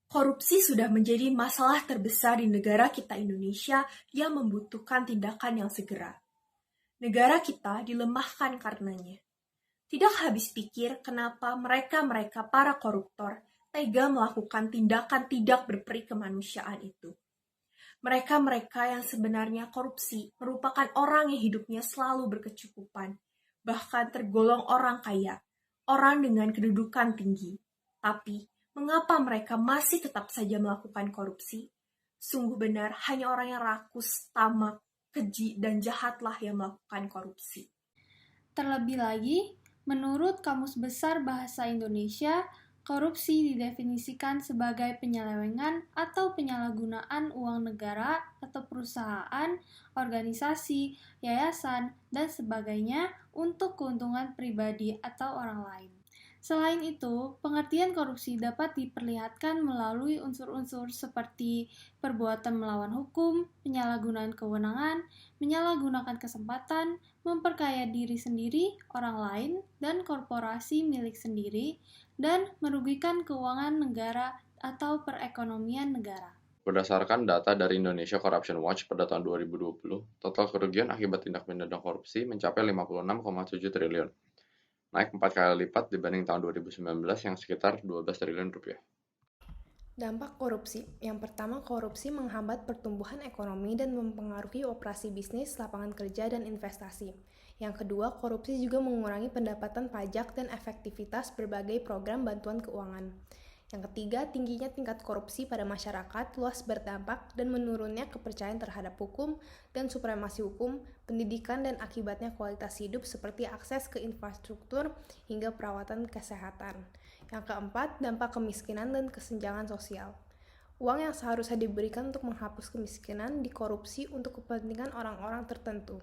Korupsi sudah menjadi masalah terbesar di negara kita Indonesia yang membutuhkan tindakan yang segera. Negara kita dilemahkan karenanya. Tidak habis pikir kenapa mereka para koruptor tega melakukan tindakan tidak berperi kemanusiaan itu. Mereka yang sebenarnya korupsi merupakan orang yang hidupnya selalu berkecukupan, bahkan tergolong orang kaya, orang dengan kedudukan tinggi. Tapi, mengapa mereka masih tetap saja melakukan korupsi? Sungguh benar, hanya orang yang rakus, tamak, keji, dan jahatlah yang melakukan korupsi. Terlebih lagi, menurut Kamus Besar Bahasa Indonesia, korupsi didefinisikan sebagai penyelewengan atau penyalahgunaan uang negara atau perusahaan, organisasi, yayasan, dan sebagainya untuk keuntungan pribadi atau orang lain. Selain itu, pengertian korupsi dapat diperlihatkan melalui unsur-unsur seperti perbuatan melawan hukum, penyalahgunaan kewenangan, menyalahgunakan kesempatan, memperkaya diri sendiri, orang lain, dan korporasi milik sendiri, dan merugikan keuangan negara atau perekonomian negara. Berdasarkan data dari Indonesia Corruption Watch pada tahun 2020, total kerugian akibat tindak pidana korupsi mencapai 56,7 triliun, naik 4 kali lipat dibanding tahun 2019 yang sekitar 12 triliun rupiah. Dampak korupsi. Yang pertama, korupsi menghambat pertumbuhan ekonomi dan mempengaruhi operasi bisnis, lapangan kerja, dan investasi. Yang kedua, korupsi juga mengurangi pendapatan pajak dan efektivitas berbagai program bantuan keuangan. Yang ketiga, tingginya tingkat korupsi pada masyarakat luas berdampak dan menurunnya kepercayaan terhadap hukum dan supremasi hukum, pendidikan, dan akibatnya kualitas hidup seperti akses ke infrastruktur hingga perawatan kesehatan. Yang keempat, dampak kemiskinan dan kesenjangan sosial. Uang yang seharusnya diberikan untuk menghapus kemiskinan dikorupsi untuk kepentingan orang-orang tertentu.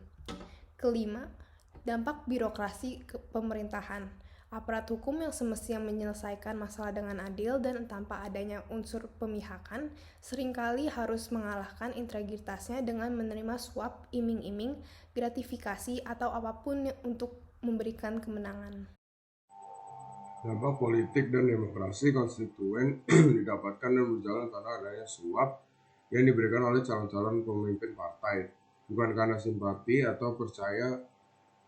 Kelima, dampak birokrasi pemerintahan. Aparat hukum yang semestinya menyelesaikan masalah dengan adil dan tanpa adanya unsur pemihakan, seringkali harus mengalahkan integritasnya dengan menerima suap, iming-iming, gratifikasi, atau apapun untuk memberikan kemenangan. Dampak politik dan demokrasi konstituen didapatkan dan berjalan karena adanya suap yang diberikan oleh calon-calon pemimpin partai, bukan karena simpati atau percaya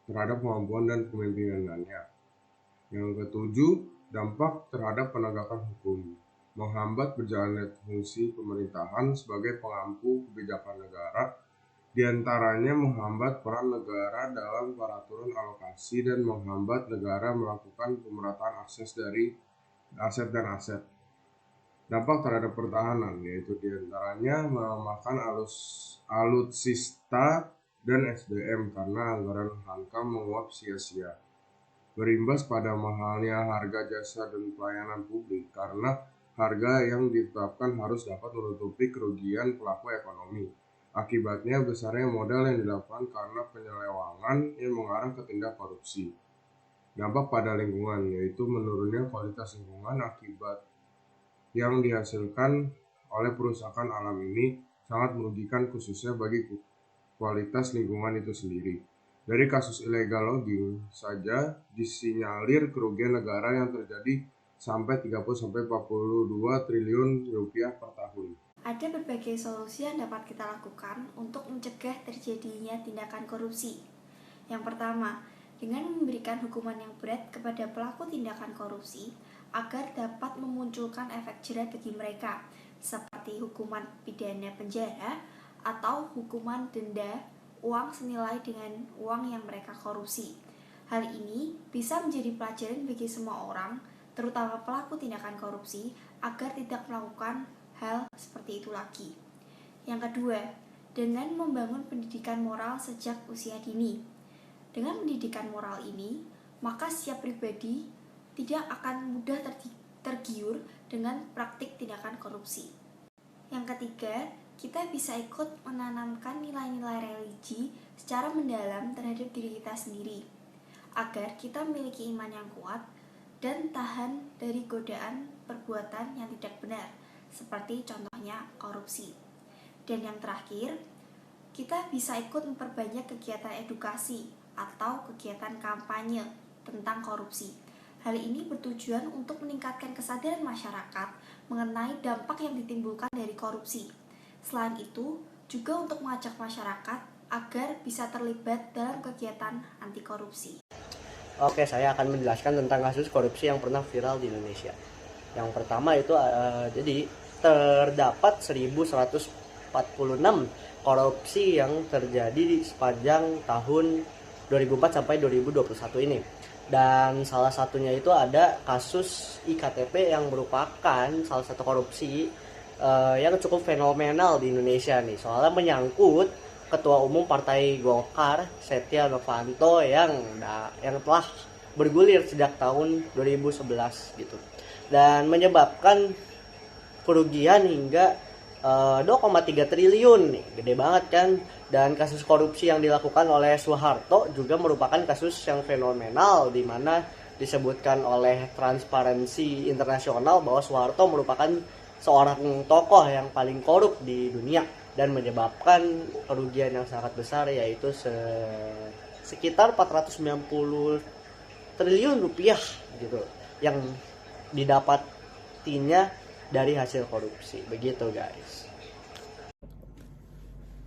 terhadap kemampuan dan kepemimpinannya. Yang ketujuh, dampak terhadap penegakan hukum, menghambat berjalannya fungsi pemerintahan sebagai pengampu kebijakan negara, diantaranya menghambat peran negara dalam peraturan alokasi dan menghambat negara melakukan pemerataan akses dari aset dan aset. Dampak terhadap pertahanan, yaitu diantaranya melemahkan alutsista dan SDM karena anggaran hankam menguap sia-sia. Berimbas pada mahalnya harga jasa dan pelayanan publik karena harga yang ditetapkan harus dapat menutupi kerugian pelaku ekonomi. Akibatnya besarnya modal yang dilakukan karena penyelewangan yang mengarah ke tindak korupsi. Dampak pada lingkungan, yaitu menurunnya kualitas lingkungan akibat yang dihasilkan oleh perusakan alam ini sangat merugikan khususnya bagi kualitas lingkungan itu sendiri. Dari kasus illegal logging saja disinyalir kerugian negara yang terjadi sampai 30-42 triliun rupiah per tahun. Ada berbagai solusi yang dapat kita lakukan untuk mencegah terjadinya tindakan korupsi. Yang pertama, dengan memberikan hukuman yang berat kepada pelaku tindakan korupsi agar dapat memunculkan efek jerah bagi mereka, seperti hukuman pidana penjara atau hukuman denda uang senilai dengan uang yang mereka korupsi. Hal ini bisa menjadi pelajaran bagi semua orang, terutama pelaku tindakan korupsi, agar tidak melakukan hal seperti itu lagi. Yang kedua, dengan membangun pendidikan moral sejak usia dini. Dengan pendidikan moral ini, maka setiap pribadi tidak akan mudah tergiur dengan praktik tindakan korupsi. Yang ketiga, kita bisa ikut menanamkan nilai-nilai religi secara mendalam terhadap diri kita sendiri, agar kita memiliki iman yang kuat dan tahan dari godaan perbuatan yang tidak benar, seperti contohnya korupsi. Dan yang terakhir, kita bisa ikut memperbanyak kegiatan edukasi atau kegiatan kampanye tentang korupsi. Hal ini bertujuan untuk meningkatkan kesadaran masyarakat mengenai dampak yang ditimbulkan dari korupsi. Selain itu, juga untuk mengajak masyarakat agar bisa terlibat dalam kegiatan anti korupsi. Oke, saya akan menjelaskan tentang kasus korupsi yang pernah viral di Indonesia. Yang pertama itu jadi terdapat 1146 korupsi yang terjadi di sepanjang tahun 2004 sampai 2021 ini. Dan salah satunya itu ada kasus IKTP yang merupakan salah satu korupsi yang cukup fenomenal di Indonesia nih. Soalnya menyangkut Ketua Umum Partai Golkar Setia Novanto yang telah bergulir sejak tahun 2011 gitu. Dan menyebabkan kerugian hingga 2,3 triliun nih, gede banget kan. Dan kasus korupsi yang dilakukan oleh Soeharto juga merupakan kasus yang fenomenal, di mana disebutkan oleh Transparency International bahwa Soeharto merupakan seorang tokoh yang paling korup di dunia dan menyebabkan kerugian yang sangat besar, yaitu sekitar 490 triliun rupiah gitu yang didapatinya dari hasil korupsi. Begitu guys.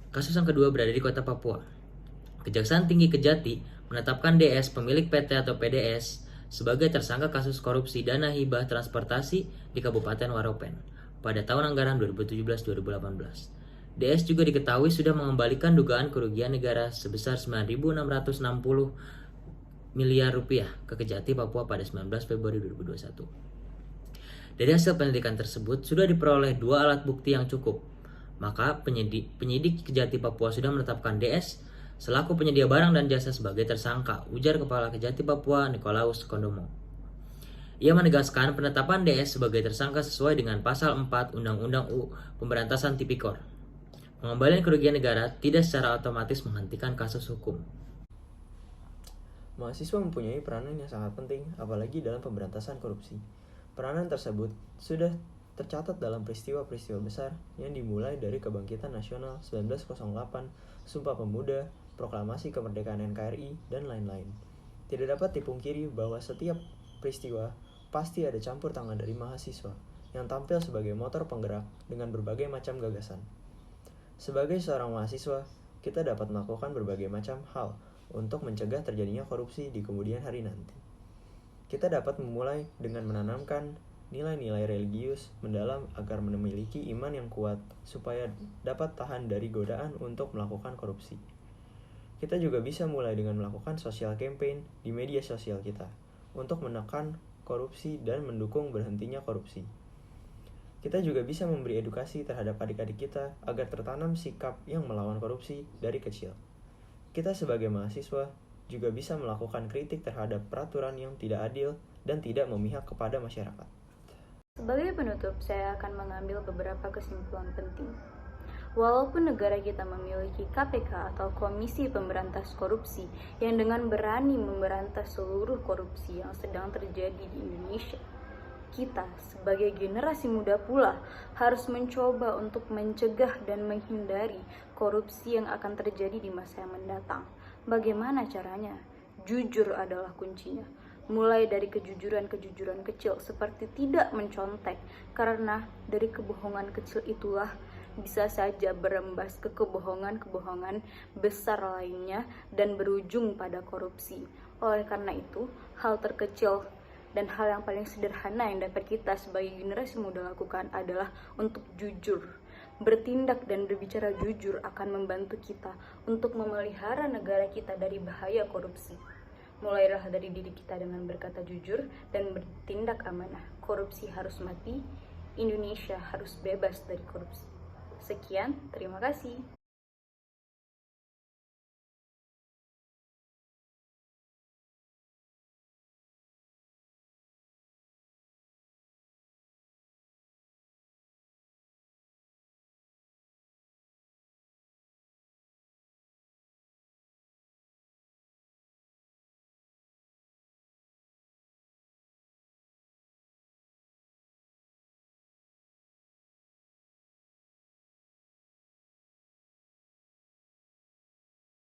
Kasus yang kedua berada di Kota Papua. Kejaksaan Tinggi Kejati menetapkan DS pemilik PT atau PDS sebagai tersangka kasus korupsi dana hibah transportasi di Kabupaten Waropen pada tahun anggaran 2017-2018. DS juga diketahui sudah mengembalikan dugaan kerugian negara sebesar 9.660 miliar rupiah ke Kejati Papua pada 19 Februari 2021. Dari hasil penyelidikan tersebut sudah diperoleh 2 alat bukti yang cukup. Maka penyidik Kejati Papua sudah menetapkan DS selaku penyedia barang dan jasa sebagai tersangka, ujar Kepala Kejati Papua Nikolaus Kondomo. Ia menegaskan penetapan DS sebagai tersangka sesuai dengan pasal 4 Undang-Undang Pemberantasan Tipikor. Pengembalian kerugian negara tidak secara otomatis menghentikan kasus hukum. Mahasiswa mempunyai peranan yang sangat penting, apalagi dalam pemberantasan korupsi. Peranan tersebut sudah tercatat dalam peristiwa-peristiwa besar yang dimulai dari Kebangkitan Nasional 1908, Sumpah Pemuda, Proklamasi Kemerdekaan NKRI, dan lain-lain. Tidak dapat dipungkiri bahwa setiap peristiwa pasti ada campur tangan dari mahasiswa yang tampil sebagai motor penggerak dengan berbagai macam gagasan. Sebagai seorang mahasiswa, kita dapat melakukan berbagai macam hal untuk mencegah terjadinya korupsi di kemudian hari nanti. Kita dapat memulai dengan menanamkan nilai-nilai religius mendalam agar memiliki iman yang kuat supaya dapat tahan dari godaan untuk melakukan korupsi. Kita juga bisa mulai dengan melakukan social campaign di media sosial kita untuk menekan korupsi dan mendukung berhentinya korupsi. Kita juga bisa memberi edukasi terhadap adik-adik kita agar tertanam sikap yang melawan korupsi dari kecil. Kita sebagai mahasiswa juga bisa melakukan kritik terhadap peraturan yang tidak adil dan tidak memihak kepada masyarakat. Sebagai penutup, saya akan mengambil beberapa kesimpulan penting. Walaupun negara kita memiliki KPK atau Komisi Pemberantas Korupsi yang dengan berani memberantas seluruh korupsi yang sedang terjadi di Indonesia, kita sebagai generasi muda pula harus mencoba untuk mencegah dan menghindari korupsi yang akan terjadi di masa yang mendatang. Bagaimana caranya? Jujur adalah kuncinya. Mulai dari kejujuran-kejujuran kecil seperti tidak mencontek, karena dari kebohongan kecil itulah bisa saja berembas ke kebohongan-kebohongan besar lainnya dan berujung pada korupsi. Oleh karena itu, hal terkecil dan hal yang paling sederhana yang dapat kita sebagai generasi muda lakukan adalah untuk jujur. Bertindak dan berbicara jujur akan membantu kita untuk memelihara negara kita dari bahaya korupsi. Mulailah dari diri kita dengan berkata jujur dan bertindak amanah. Korupsi harus mati, Indonesia harus bebas dari korupsi. Sekian, terima kasih.